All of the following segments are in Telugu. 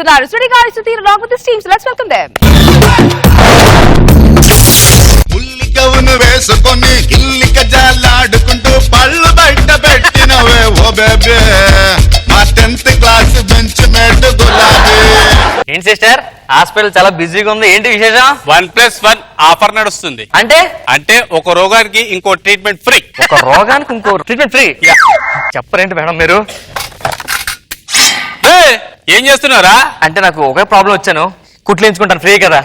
ఉన్నారు. సుడి గారి Sudheer along with his team. So let's welcome them. ఉల్లికవును వేసుకొని గిల్లిక జాలాడుకుంటూ పళ్ళు బయట పెట్టినవే ఓ బేబే మా 10th క్లాస్ బెంచ్ మేట్ గులాబీ. ఏంటి సిస్టర్ హాస్పిటల్ చాలా బిజీగా ఉంది, ఏంటి విశేషం? 1+1 ఆఫర్ నడుస్తుంది. అంటే ఒక రోగానికి ఇంకో ట్రీట్మెంట్ ఫ్రీ. ఒక రోగానికి ఇంకో ట్రీట్మెంట్ ఫ్రీ? చెప్పరేంటి మేడం మీరు? ఏం చేస్తున్నారా? అంటే నాకు ఒకే ప్రాబ్లం వచ్చాను, కుట్లించుకుంటాను ఫ్రీ కదా.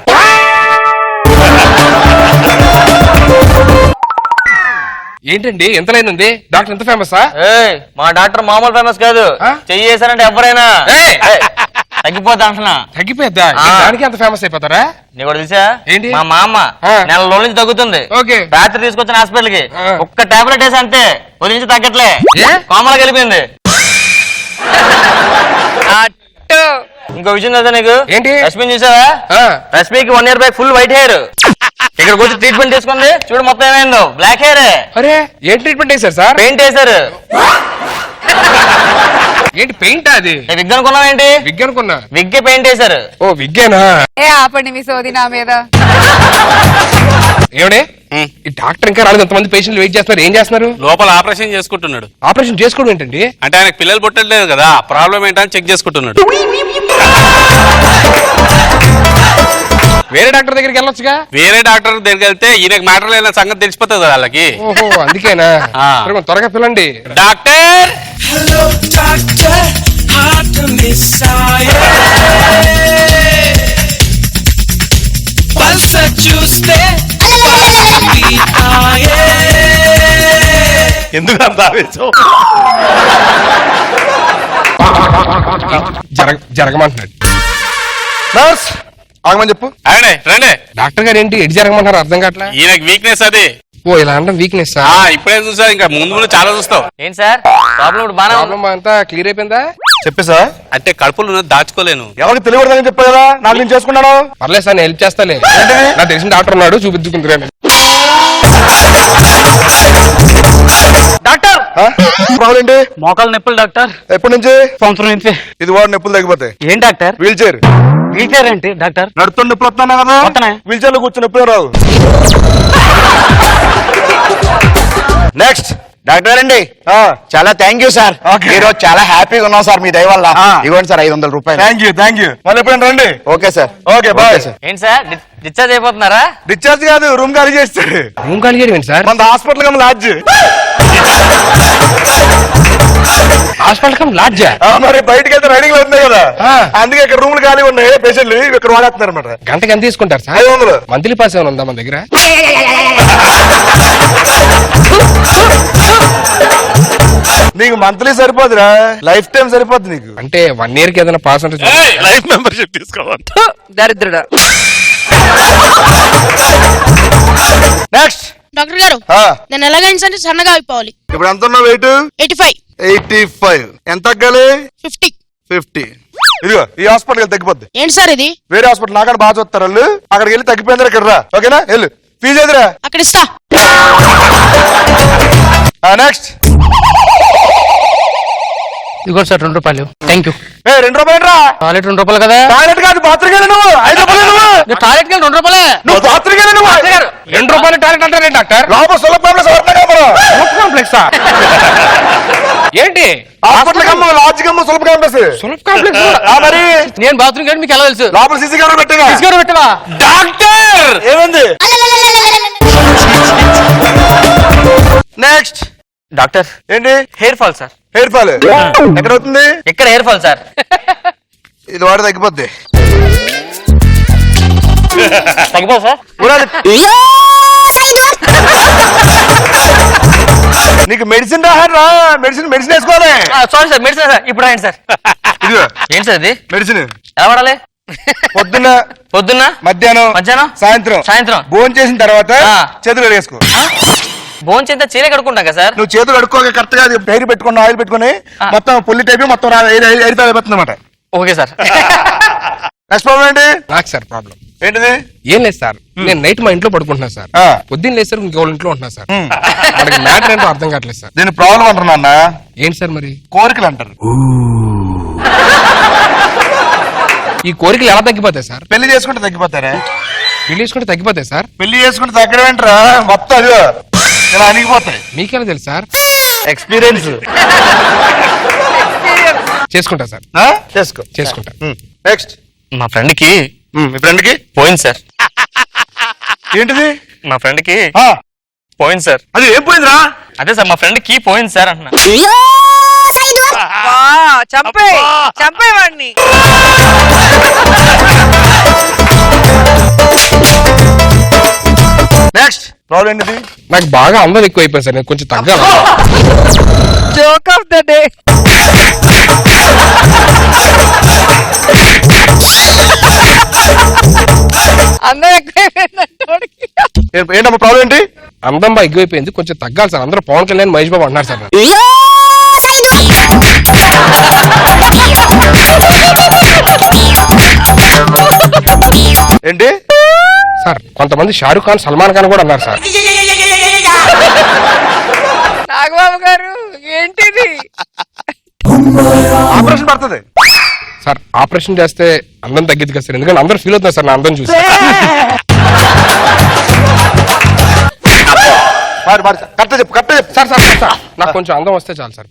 ఏంటండి ఎంత లైన్ ఉంది? డాక్టర్ ఎంత ఫేమస్? మా డాక్టర్ మామూలు ఫేమస్ కాదు, చెయ్యేసారంటే ఎవరైనా తగ్గిపోతా అంటున్నా. తగ్గిపోద్దా? దానికి అంత ఫేమస్ అయిపోతారా? నీకు కూడా తెలుసా? ఏంటి? మా మామ నెల రోజుల నుంచి తగ్గుతుంది. రాత్రి తీసుకొచ్చిన హాస్పిటల్ కి ఒక్క టాబ్లెట్ వేసి అంతే, ఉదయం నుంచి తగ్గట్లే, కోమలా కలిపింది. ఇంకో విషయం కదా నీకు? ఏంటి? రష్మిని చూసావా? రష్మికి 1 year back full white hair, ఇక్కడ వచ్చి ట్రీట్మెంట్ తీసుకుంది, చూడు మొత్తం ఏమైందో బ్లాక్ హెయిర్. అరే ఏం ట్రీట్మెంట్ వేశారు సార్? పెయింట్ వేశారు. ఏంటి పెయింట్? అది విగ్ అనుకున్నావు ఏంటి? విగ్ అనుకున్నా. విగ్గే పెయింట్ వేశారు. ఓ విగ్గేనా? ఆపండి మీ సోది నా మీద. ఏమిడే ఈ డాక్టర్ ఇంకా రాలేదు, ఎంతమంది పేషెంట్లు వెయిట్ చేస్తున్నారు, ఏం చేస్తున్నారు? లోపల ఆపరేషన్ చేసుకుంటున్నాడు. ఆపరేషన్ చేసుకోవడం ఏంటండి? అంటే ఆయనకు పిల్లలు పుట్టలేదు కదా, ప్రాబ్లం ఏంటని చెక్ చేసుకుంటున్నాడు. వేరే డాక్టర్ దగ్గరికి వెళ్ళొచ్చుగా. వేరే డాక్టర్ దగ్గరికి వెళ్తే ఈయనకు మ్యాటర్ లేని సంగతి తెలిసిపోతుంది కదా వాళ్ళకి. ఓహో అందుకేనా? త్వరగా పిల్లండి. డాక్టర్ చూస్తే ఎందుకు అంత ఆవేశం? జరగమంటున్నాడు. నర్స్ ఆగమని చెప్పు. రండి. డాక్టర్ గారు ఏంటి ఎడి జరగమంటారు? అర్థం కావట్లా. ఈయనకి వీక్నెస్ అది. ఓ ఇలా అంటే వీక్నెస్. ఇప్పుడే చూసా, ఇంకా ముందు చాలా చూస్తావు. ఏంటి సార్ ప్రాబ్లం? అంతా క్లియర్ అయిపోయిందా? చెప్పేసా? అంటే కడుపులో దాచుకోలేను. ఎవరికి తెలియకూడదని చెప్పా కదా, నాకు నేను చేసుకున్నాను. పర్లేదు సార్, నేను హెల్ప్ చేస్తాలే. నాకు తెలిసిన డాక్టర్ ఉన్నాడు, చూపించుకుంటున్నాను. డాక్టర్ ఏంటి? మోకాలు నొప్పులు డాక్టర్. ఎప్పటి నుంచి? సంవత్సరం నుంచి. ఇది వాడు నొప్పులు తగ్గిపోతాయి. ఏం doctor? Wheelchair. Wheelchair ఏంటి డాక్టర్? నడుతున్న నొప్పులు వస్తానే కదా, వీల్ చైర్ లో కూర్చొని నొప్పులు రావు. నెక్స్ట్ డాక్టర్ అండి, చాలా థ్యాంక్ యూ సార్. ఈ రోజు చాలా హ్యాపీగా ఉన్నాం సార్ మీ దయ వల్ల. ఇవ్వండి సార్ 500 రూపాయలు. Thank you. మళ్ళీ ఎప్పుడైనా రండి. Okay sir. Okay bye. ఏంటి సార్ డిశ్చార్జ్ అయిపోతున్నారా? డిశ్చార్జ్ కాదు, రూమ్ ఖాళీ చేస్తాడు. రూమ్ ఖాళీ చేయడం ఏంటి సార్? మన hospital cum lodge. Hospital cum lodge? మరి బయటకి వెళ్తే రైడింగ్ అవుతున్నాయి కదా, అందుకే ఇక్కడ రూమ్లు ఖాళీ ఉన్నాయి, పేషెంట్లు ఇక్కడ వాడేస్తున్నారు అనమాట. గంటకి ఎంత తీసుకుంటారు సార్? 500. మంత్లీ పాస్ ఏమైనా ఉందా మన దగ్గర? నీకు మంత్లీ సరిపోదురా, లైఫ్ టైం సరిపోద్ది నీకు. అంటే 1 year కి ఏదైనా పాస్ అంటే లైఫ్ మెంబర్షిప్ తీసుకోవాలి. దరిద్రుడా. నెక్స్ట్ డాక్టర్ గారు, నేను ఎలాగైనా సరే సన్నగా అయిపోవాలి. ఇప్పుడు ఎంత ఉన్నావు వెయిట్? 85. ఎంత తగ్గాలి? 50. ఇదిగో ఈ హాస్పిటల్ తగ్గిపోద్ది. ఏంటి సార్ ఇది? వేరే హాస్పిటల్ నాకడ బాగా చూస్తారు వాళ్ళు, అక్కడికి వెళ్ళి తగ్గిపోయింది ఇక్కడ రా. ఓకేనా? వెళ్ళు, ఫీజు ఎదురా. అక్కడ ఇస్తా. నెక్స్ట్ ఇదిగో సార్ 2 రూపాయలు. Thank you. 2 రూపాయలు రా. టాయిలెట్ 2 రూపాయలు కదా? టాయిలెట్ కాదు, బాత్రూమ్ వెళ్ళి నువ్వు 5 రూపాయలు. నువ్వు టాయిలెట్ కి 2 రూపాయలే. నువ్వు బాత్రూమ్ వెళ్ళి నువ్వు 2 రూపాయలు టాయిలెట్ అంటారే డాక్టర్? లోపల సులభ కాంప్లెక్స్ ఏంటి? హాస్పిటల్ కమ్మ, లాడ్జ్ కమ్మ, సులభ కాంప్లెక్స్. సులభ కాంప్లెక్స్ మరి నేను బాత్రూమ్ కానీ మీకు ఎలా తెలుసు? లోపల సీసీ కెమెరా పెట్టగా. సీసీ కెమెరా పెట్టవా? డాక్టర్ ఏముంది? నెక్స్ట్ డాక్టర్ ఏంటి? Hair fall sir. Hair fall ఎక్కడ అవుతుంది? ఎక్కడ హెయిర్ ఫాల్ సార్? ఇది వాడు తగ్గిపోద్ది. తగ్గిపో సార్. నీకు మెడిసిన్ రాహారా, మెడిసిన్ వేసుకోవాలి. Sorry sir, medicine sir. ఇప్పుడు రాయండి సార్. ఇదిగో ఏంటి సార్ ఇది? మెడిసిన్ ఎలా వాడాలి? పొద్దున్న మధ్యాహ్నం సాయంత్రం భోజనం చేసిన తర్వాత చేతులు వేసుకో. భోజనం చేత చీర కడుక్కుంటాం కదా సార్? నువ్వు చేతులు కడుక్కోక కరెక్ట్ గా హెయిర్ పెట్టుకుని ఆయిల్ పెట్టుకుని మొత్తం పుల్లి టైప్ మొత్తం అయిపోతుంది అనమాట. Okay sir. నెక్స్ట్ ప్రాబ్లం ఏంటి? నాకు సార్ ప్రాబ్లం ఏంటిది? ఏం లేదు సార్, నేను నైట్ మా ఇంట్లో పడుకుంటున్నాను సార్. పొద్దున్న లేదు సార్, ఇంకో ఇంట్లో ఉంటున్నా సార్. మ్యాటర్ ఏంటో అర్థం కావట్లేదు సార్. దీని ప్రాబ్లం అంటున్నా అన్న. ఏంటి సార్ మరి? కోరికలు అంటారు. ఈ కోరికలు ఎలా తగ్గిపోతాయి సార్? పెళ్లి చేసుకుంటే తగ్గిపోతారా? పెళ్లి చేసుకుంటే తగ్గిపోతాయి సార్? పెళ్లి చేసుకుంటే తగ్గడం ఏంట్రా, మొత్తం అదిగో ఇలా అణిగిపోతాయి. మీకెలా తెలుసు సార్? ఎక్స్పీరియన్స్. చేసుకుంటా సార్, చేసుకో. చేసుకుంటా. నెక్స్ట్. మా ఫ్రెండ్ కి మీ ఫ్రెండ్ కి పోయింది సార్. ఏంటిది? మా ఫ్రెండ్ కి ఆ, పోయింది సార్. అది ఏం పోయిందిరా? అదే సార్ మా ఫ్రెండ్ కి పోయింది సార్ అంటున్నా. చంపేవాడిని. నెక్స్ట్ ప్రాబ్లం ఏంటిది? నాకు బాగా అందం ఎక్కువ అయిపోయింది సార్, నేను కొంచెం తగ్గాలి. Joke of the day. అందం ఎక్కువైపోయిందంటే ఏంటమ్మా ప్రాబ్లం ఏంటి? అందం బాగా ఎక్కువైపోయింది, కొంచెం తగ్గాలి సార్. అందరూ పవన్ కళ్యాణ్, మహేష్ బాబు అంటున్నారు సార్. ఏంటి సార్ కొంతమంది షారూక్ ఖాన్, సల్మాన్ ఖాన్ కూడా అన్నారు సార్. నాగబాబు గారు ఏంటిది? ఆపరేషన్ పడుతుంది. సార్ ఆపరేషన్ చేస్తే అందం తగ్గిద్ది కదా సార్, ఎందుకంటే అందరూ ఫీల్ అవుతున్నారు సార్ నా అందం చూసి. కరెక్ట్ చెప్పు, కరెక్ట్ చెప్పు. సార్ సార్ సార్ నాకు కొంచెం అందం వస్తే చాలు సార్.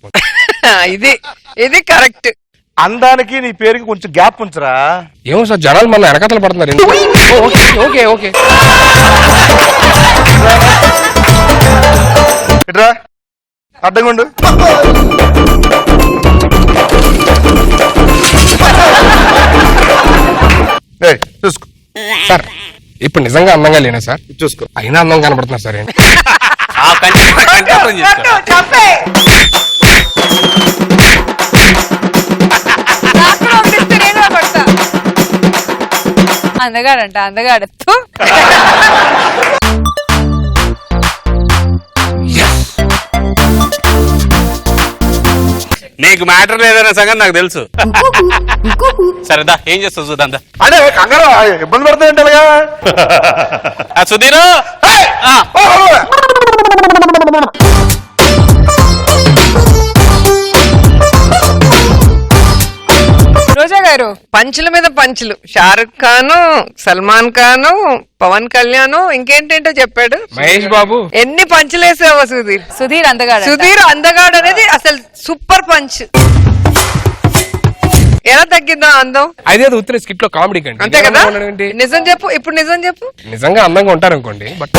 ఇది కరెక్ట్. అందానికి నీ పేరుకి కొంచెం గ్యాప్ ఉంచరా. ఏమో సార్ జనాలు మన వెనకతలు పడుతున్నారు. Okay okay okay. ఇట్రా, అడ్డంగా ఉండు. ఏయ్, చూసుకో సార్ ఇప్పుడు నిజంగా అందంగా లేనా సార్? చూసుకో. అయినా అందం కనబడుతున్నారు సార్ ఏంటి? ఆ కంటే చేస్తా. అందగాడంట, అందగాడు. నీకు మ్యాటర్ లేదనే సంగతి నాకు తెలుసు. సరేదా, ఏం చేస్తావు చూద్దాం. అదే కంగారు ఇబ్బంది పడుతుంది అలాగా. సుధీరు, రోజా గారు, పంచుల మీద పంచులు. షారుఖ్ ఖాన్, సల్మాన్ ఖాన్, పవన్ కళ్యాణ్, ఇంకేంటంటో చెప్పాడు. మహేష్ బాబు. ఎన్ని పంచులు వేసావో సుధీర్. సుధీర్ అందగాడు. సుధీర్ అందగాడు అనేది అసలు సూపర్ పంచ్. ఎలా తగ్గిందా అందం? అదేదో ఉత్తర స్కిట్ లో కామెడీ కండి. అంతే కదా? ఏంటి? నిజం చెప్పు, ఇప్పుడు నిజం చెప్పు. నిజంగా అందంగా ఉంటారు అనుకోండి, బట్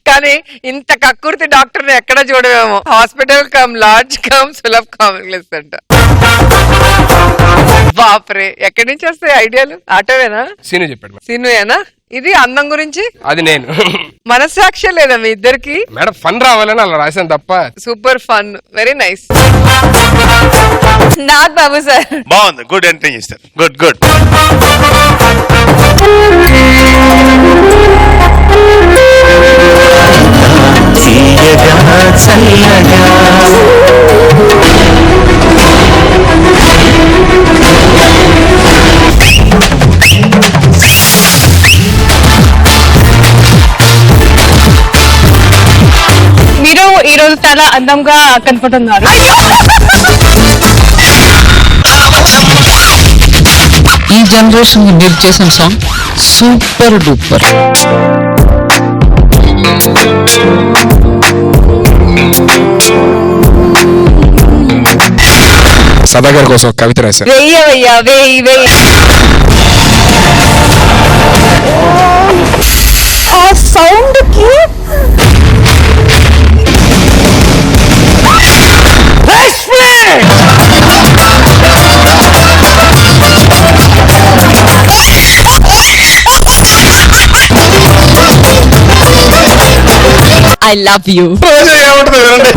కానీ ఇంత కక్కుర్తి డాక్టర్ ఎక్కడ చూడవేమో. Hospital cum large cum Sulabh complex అంట. బాప్రే, ఎక్కడి నుంచి వస్తాయి ఐడియాలు? ఆటోవేనా? సీను చెప్పాడు మేడం. సీనుయేనా ఇది అందం గురించి? అది నేను. మనస్సాక్షి లేదా మీ ఇద్దరికి? మేడం ఫన్ రావాలని అలా రాశాను తప్ప. Super fun, very nice. Nagababu sir బాగుంది, గుడ్ ఎంట్రీ చేస్తారు. Good good. మీరు ఈ రోజు చాలా అందంగా కనపడుతున్నారు. ఈ జనరేషన్ మీరు చేసిన సాంగ్ సూపర్ డూపర్. సదాగర్ కోసం ఒక కవిత రాశారు. వెయ్యవయ్యా, వెయ్యి వెయ్యి. ఆ సౌండ్ కి ఐ లవ్ యూ. ఏమంటుంది వినండి.